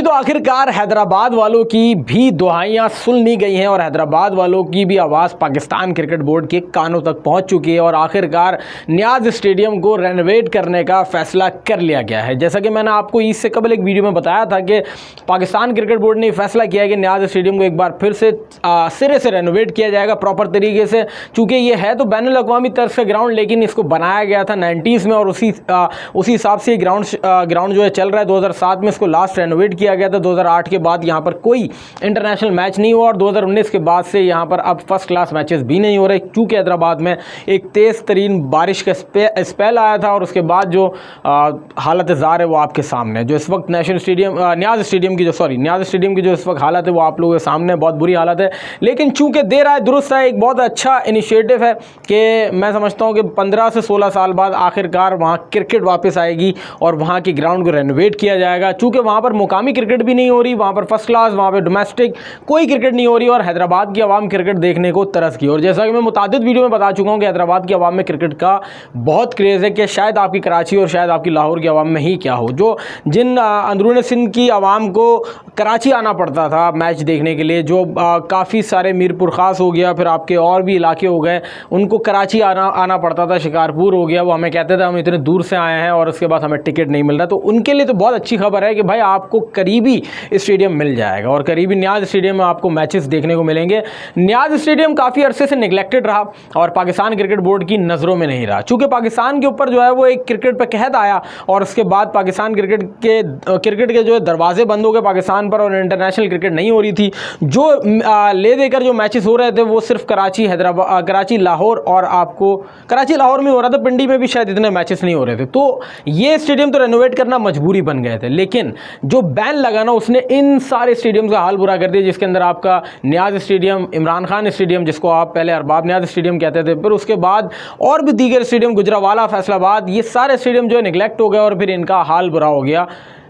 तो आखिरकार हैदराबाद वालों की भी दुहाइयां सुन ली गई हैं और हैदराबाद वालों की भी आवाज़ पाकिस्तान क्रिकेट बोर्ड के कानों तक पहुंच चुकी है और आखिरकार नियाज स्टेडियम को रेनोवेट करने का फैसला कर लिया गया है। जैसा कि मैंने आपको इससे कबल एक वीडियो में बताया था कि पाकिस्तान क्रिकेट बोर्ड ने फैसला किया है कि नियाज स्टेडियम को एक बार फिर से सिरे से रेनोवेट किया जाएगा प्रॉपर तरीके से। चूँकि ये है तो बैनुल अक़वामी तर्ज का ग्राउंड, लेकिन इसको बनाया गया था 90s में और उसी हिसाब से ग्राउंड जो है चल रहा है। 2007 में इसको लास्ट रेनोवेट किया गया था। 2008 के बाद यहाँ पर कोई इंटरनेशनल मैच नहीं हुआ और 2019 के बाद से यहाँ पर अब फर्स्ट क्लास मैचेस भी नहीं हो रहे, क्योंकि हैदराबाद में एक तेज़ तरीन बारिश का स्पेल आया था और उसके बाद जो हालत ज़ार है वो आपके सामने है। जो इस वक्त नियाज स्टेडियम की जो इस वक्त हालत है वो आप लोगों के सामने बहुत बुरी हालत है। लेकिन चूँकि देर आए दुरुस्त है, एक बहुत अच्छा इनिशिएटिव है कि मैं समझता हूँ कि 15 से 16 साल बाद आखिरकार वहाँ क्रिकेट वापस आएगी और वहाँ की ग्राउंड को रेनोवेट किया जाएगा। चूँकि वहाँ पर मुकामी क्रिकेट भी नहीं हो रही, वहाँ पर फर्स्ट क्लास, वहाँ पर डोमेस्टिक कोई क्रिकेट नहीं हो रही और हैदराबाद की आवाम क्रिकेट देखने को तरस गई। और जैसा कि मैं मुतादिद वीडियो में बता चुका हूँ कि हैदराबाद की आवाम में क्रिकेट का बहुत क्रेज़ है कि शायद आपकी कराची और शायद आपकी लाहौर की आवाम में ही क्या हो। जिन अंदरून सिंध की आवाम को कराची आना पड़ता था मैच देखने के लिए, जो काफ़ी सारे मीरपुर ख़ास हो गया, फिर आपके और भी इलाके हो गए, उनको कराची आना पड़ता था, शिकारपुर हो गया, वो हमें कहते थे हम इतने दूर से आए हैं और उसके बाद हमें टिकट नहीं मिल रहा। तो उनके लिए तो बहुत अच्छी खबर है कि भाई आपको करीबी स्टेडियम मिल जाएगा और करीबी नियाज स्टेडियम में आपको मैचेस देखने को मिलेंगे। नियाज स्टेडियम काफ़ी अरसे से निगलेक्टेड रहा और पाकिस्तान क्रिकेट बोर्ड की नज़रों में नहीं रहा। चूँकि पाकिस्तान के ऊपर जो है वो एक क्रिकेट पर कहत आया और उसके बाद पाकिस्तान क्रिकेट के जो दरवाजे बंद हो गए पाकिस्तान पर और इंटरनेशनल क्रिकेट नहीं हो रही थी। जो ले देकर जो मैचेस हो रहे थे वो सिर्फ कराची लाहौर और आपको कराची लाहौर में हो रहा था, पिंडी में भी शायद इतने मैचेस नहीं हो रहे थे। तो ये स्टेडियम तो रेनोवेट करना मजबूरी बन गए थे, लेकिन जो बैन लगा ना उसने इन सारे स्टेडियम का हाल बुरा कर दिया, जिसके अंदर आपका नियाज स्टेडियम, इमरान खान स्टेडियम जिसको आप पहले अरबाब नियाज स्टेडियम कहते थे, फिर उसके बाद और भी दीगर स्टेडियम, गुजरावाला, फैसलाबाद, ये सारे स्टेडियम जो है निगलेक्ट हो गए और फिर इनका हाल बुरा हो गया।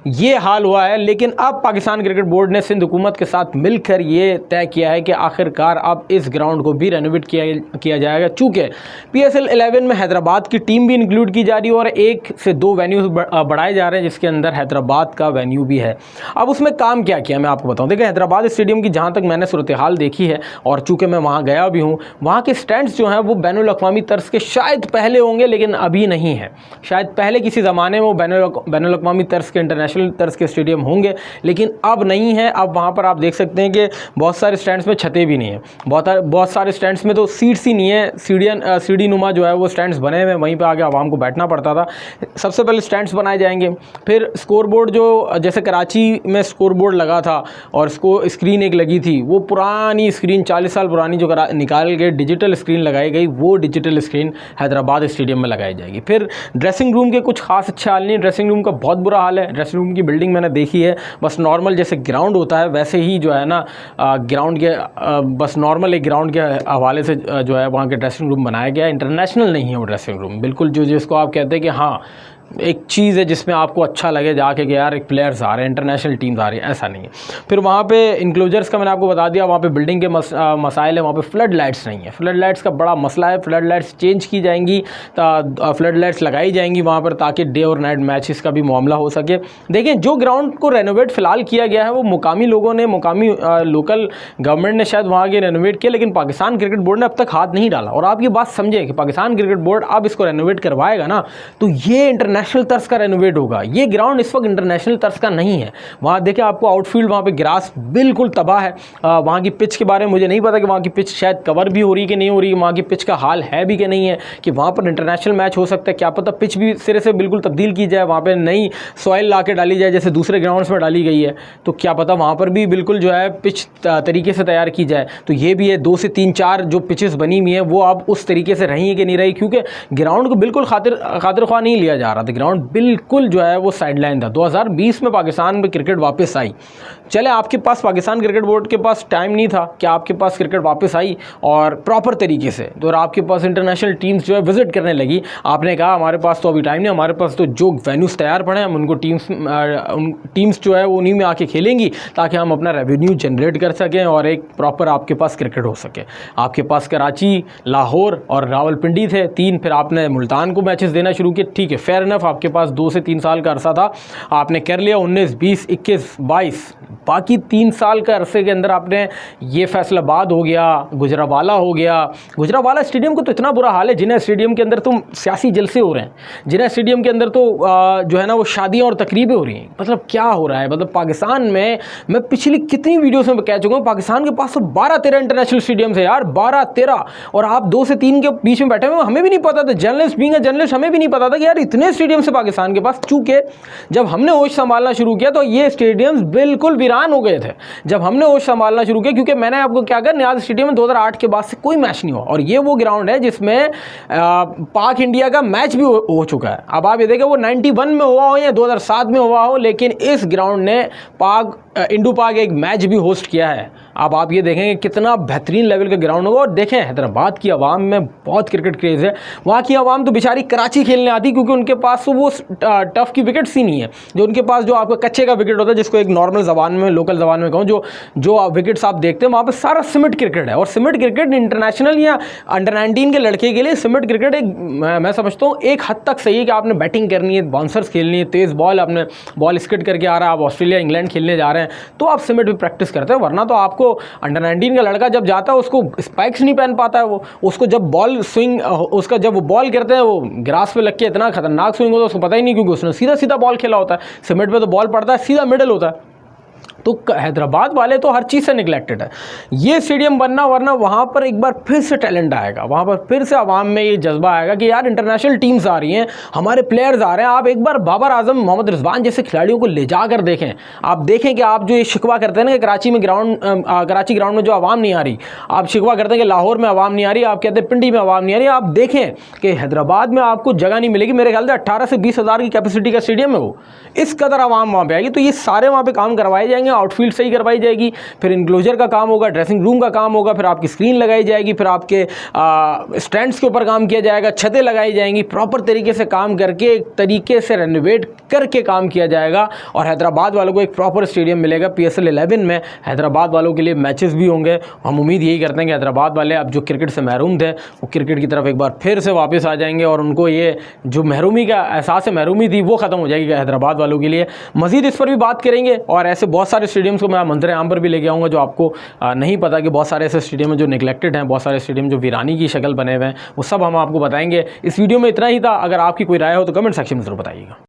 ये हाल हुआ है। लेकिन अब पाकिस्तान क्रिकेट बोर्ड ने सिंध हुकूमत के साथ मिलकर ये तय किया है कि आखिरकार अब इस ग्राउंड को भी रेनोवेट किया जाएगा। चूँकि PSL 11 में हैदराबाद की टीम भी इंक्लूड की जा रही है और 1 से 2 वेन्यूज़ बढ़ाए जा रहे हैं, जिसके अंदर हैदराबाद का वेन्यू भी है। अब उसमें काम क्या किया मैं आपको बताऊँ। देखिए, हैदराबाद स्टेडियम की जहाँ तक मैंने सूरत हाल देखी है और चूँकि मैं वहाँ गया भी हूँ, वहाँ के स्टैंड्स जो हैं वो बैनुल अक़वामी तर्ज के शायद पहले होंगे, लेकिन अभी नहीं है। शायद पहले किसी ज़माने में वो बैनुल अक़वामी तर्ज के, इंटरनेशनल तर्ज के स्टेडियम होंगे, लेकिन अब नहीं है। अब वहाँ पर आप देख सकते हैं कि बहुत सारे स्टैंड्स में छतें भी नहीं है, बहुत सारे स्टैंड्स में तो सीट्स ही नहीं है। सीढ़ी नुमा जो है वो स्टैंड्स बने हुए हैं, वहीं पर आगे आवाम को बैठना पड़ता था। सबसे पहले स्टैंड्स बनाए जाएंगे, फिर स्कोर बोर्ड, जो जैसे कराची में स्कोर बोर्ड लगा था और स्क्रीन एक लगी थी, वो पुरानी स्क्रीन 40 साल पुरानी जो निकाल के डिजिटल स्क्रीन लगाई गई, वो डिजिटल स्क्रीन हैदराबाद स्टेडियम में लगाई जाएगी। फिर ड्रेसिंग रूम के कुछ खास अच्छे हाल नहीं, ड्रेसिंग रूम का बहुत बुरा हाल है। ड्रेसिंग रूम की बिल्डिंग मैंने देखी है, बस नॉर्मल जैसे ग्राउंड होता है वैसे ही जो है ना ग्राउंड के बस नॉर्मल एक ग्राउंड के हवाले से जो है वहाँ के ड्रेसिंग रूम बनाया गया है। इंटरनेशनल नहीं है वो ड्रेसिंग रूम, बिल्कुल जिसको आप कहते हैं कि हाँ एक चीज़ है जिसमें आपको अच्छा लगे जाके कि यार एक प्लेयर्स आ रहे हैं, इंटरनेशनल टीम्स आ रही है, ऐसा नहीं है। फिर वहाँ पे इंक्लोजर्स का मैंने आपको बता दिया, वहाँ पे बिल्डिंग के मसाइल है। वहाँ पे फ्लड लाइट्स नहीं है, फ्लड लाइट्स का बड़ा मसला है। फ्लड लाइट्स चेंज की जाएंगी, फ्लड लाइट्स लगाई जाएंगी वहाँ पर, ताकि डे और नाइट मैचेस का भी मामला हो सके। देखिए, जो ग्राउंड को रेनोवेट फ़िलहाल किया गया है वो मुकामी लोगों ने, मुकामी लोकल गवर्नमेंट ने शायद वहाँ के रेनोवेट किया, लेकिन पाकिस्तान क्रिकेट बोर्ड ने अब तक हाथ नहीं डाला। और आप ये बात समझे कि पाकिस्तान क्रिकेट बोर्ड अब इसको रेनोवेट करवाएगा ना, तो ये इंटरनेशनल तर्ज का रेनोवेट होगा। ये ग्राउंड इस वक्त इंटरनेशनल तर्ज का नहीं है। वहाँ देखिए आपको आउटफील्ड, वहाँ पे ग्रास बिल्कुल तबाह है। वहाँ की पिच के बारे में मुझे नहीं पता कि वहाँ की पिच शायद कवर भी हो रही है कि नहीं हो रही, वहाँ की पिच का हाल है भी कि नहीं है, कि वहाँ पर इंटरनेशनल मैच हो सकता है। क्या पता पिच भी सिरे से बिल्कुल तब्दील की जाए, वहाँ पर नई सॉइल ला के डाली जाए जैसे दूसरे ग्राउंड्स में डाली गई है, तो क्या पता वहाँ पर भी बिल्कुल जो है पिच तरीके से तैयार की जाए। तो ये भी है, 2 से 3-4 जो पिचेस बनी हुई हैं वो अब उस तरीके से रही है कि नहीं रही, क्योंकि ग्राउंड को बिल्कुल खातिर ख्वाह नहीं लिया जा रहा था। ग्राउंड बिल्कुल जो है वो साइडलाइन था। 2020 में पाकिस्तान में क्रिकेट वापस आई। चले, आपके पास पाकिस्तान क्रिकेट बोर्ड के पास टाइम नहीं था कि आपके पास क्रिकेट वापस आई और प्रॉपर तरीके से, तो आपके पास इंटरनेशनल टीम्स जो है विजिट करने लगी। आपने कहा हमारे पास तो अभी टाइम नहीं, हमारे पास तो जो वेन्यूज़ तैयार पड़े हैं हम उनको टीम्स जो है वो उन्हीं में आके खेलेंगी, ताकि हम अपना रेवेन्यू जनरेट कर सकें और एक प्रॉपर आपके पास क्रिकेट हो सके। आपके पास कराची, लाहौर और रावलपिंडी थे 3, फिर आपने मुल्तान को मैचेस देना शुरू किए। ठीक है, फेयर इनफ, सिर्फ आपके पास 2 से 3 साल का अरसा था, आपने कर लिया 19, 20, 21, 22, बाकी 3 साल का अरसे के अंदर आपने ये फैसलाबाद हो गया, गुजरावाला हो गया। गुजरावाला स्टेडियम को तो इतना बुरा हाल है, जिन्हें स्टेडियम के अंदर तो सियासी जलसे हो रहे हैं, जिन्हें स्टेडियम के अंदर तो जो है ना वो शादियाँ और तकरीबें हो रही हैं। मतलब क्या हो रहा है, मतलब पाकिस्तान में मैं पिछली कितनी वीडियोस में कह चुका हूँ, पाकिस्तान के पास तो 12-13 इंटरनेशनल स्टेडियम्स है यार, 12-13, और आप 2 से 3 के बीच में बैठे हुए। हमें भी नहीं पता था, जर्नलिस्ट बीइंग अ जर्नलिस्ट हमें भी नहीं पता था कि यार इतने स्टेडियम से पाकिस्तान के पास। चूंकि जब हमने होश संभालना शुरू किया तो ये स्टेडियम्स बिल्कुल वीरान हो गए थे, जब हमने होश संभालना शुरू किया। क्योंकि मैंने आपको क्या कहा, नियाज स्टेडियम में 2008 के बाद से कोई मैच नहीं हुआ, और ये वो ग्राउंड है जिसमें पाक इंडिया का मैच भी हो चुका है। अब आप ये देखें, वो 91 में हुआ हो या 2007 में हुआ हो, लेकिन इस ग्राउंड ने इंडो पाक एक मैच भी होस्ट किया है। अब आप ये देखेंगे कितना बेहतरीन लेवल का ग्राउंड होगा। और देखें, हैदराबाद की आवाम में बहुत क्रिकेट क्रेज़ है। वहाँ की आवाम तो बेचारी कराची खेलने आती, क्योंकि उनके पास तो वो टफ की विकेट्स ही नहीं है। जो उनके पास जो आपका कच्चे का विकेट होता है, जिसको एक नॉर्मल ज़बान में, लोकल ज़बान में कहूँ, जो विकेट्स आप देखते हैं वहाँ पर सारा सिमट क्रिकेट है। और सिमट क्रिकेट इंटरनेशनल या अंडर 19 के लड़के के लिए सिमट क्रिकेट एक, मैं समझता हूँ एक हद तक सही है कि आपने बैटिंग करनी है, बाउंसर्स खेलनी है, तेज़ बॉल, आपने बॉल स्किड करके आ रहा है, आप ऑस्ट्रेलिया इंग्लैंड खेलने जा रहे हैं तो आप सिमट भी प्रैक्टिस करते हैं। वरना तो आपको अंडर 19 का लड़का जब जाता है उसको स्पाइक्स नहीं पहन पाता है, वो उसको जब बॉल स्विंग, उसका जब वो बॉल करते हैं वो ग्रास पे लग के इतना खतरनाक स्विंग होता है उसको पता ही नहीं, क्योंकि उसने सीधा सीधा बॉल खेला होता है। सिमट पे तो बॉल पड़ता है सीधा मिडल होता है। तो हैदराबाद वाले तो हर चीज़ से निगलेक्टेड है ये स्टेडियम बनना, वरना वहाँ पर एक बार फिर से टैलेंट आएगा, वहाँ पर फिर से आवाम में ये जज्बा आएगा कि यार इंटरनेशनल टीम्स आ रही हैं, हमारे प्लेयर्स आ रहे हैं। आप एक बार बाबर आजम, मोहम्मद रिजवान जैसे खिलाड़ियों को ले जाकर देखें, आप देखें कि आप जो ये शिकवा करते हैं ना कि कराची में कराची ग्राउंड में जो आवाम नहीं आ रही, आप शिकवा करते हैं कि लाहौर में आवाम नहीं आ रही, आप कहते हैं पिंडी में आवाम नहीं आ रही, आप देखें कि हैदराबाद में आपको जगह नहीं मिलेगी। मेरे ख्याल से 18 से 20 हज़ार की कैपेसिटी का स्टेडियम है वो, इस कदर आवाम वहाँ पर आएगी। तो ये सारे वहाँ पर काम करवाए जाएंगे, आउटफील्ड सही करवाई जाएगी, फिर इनक्लोजर का काम होगा, ड्रेसिंग रूम का काम होगा, फिर आपकी स्क्रीन लगाई जाएगी, फिर आपके स्टैंड्स के ऊपर काम किया जाएगा, छतें लगाई जाएंगी, प्रॉपर तरीके से काम करके एक तरीके से रेनोवेट करके काम किया जाएगा। और हैदराबाद वालों को एक प्रॉपर स्टेडियम मिलेगा। PSL 11 में हैदराबाद वालों के लिए मैचेस भी होंगे। हम उम्मीद यही करते हैं कि हैदराबाद वाले अब जो क्रिकेट से महरूम थे वो क्रिकेट की तरफ एक बार फिर से वापस आ जाएंगे, और उनको ये जो महरूमी का एहसास है, महरूमी थी, वो ख़त्म हो जाएगी हैदराबाद वालों के लिए। मज़ीद इस पर भी बात करेंगे, और ऐसे बहुत सारे स्टेडियम्स को मैं मंजर आम पर भी लेके आऊँगा जो आपको नहीं पता कि बहुत सारे ऐसे स्टेडियम हैं जो नेगलेक्टेड हैं, बहुत सारे स्टेडियम जो वीरानी की शक्ल बने हुए हैं, वो सब हम आपको बताएंगे। इस वीडियो में इतना ही था। अगर आपकी कोई राय हो तो कमेंट सेक्शन में ज़रूर बताइएगा।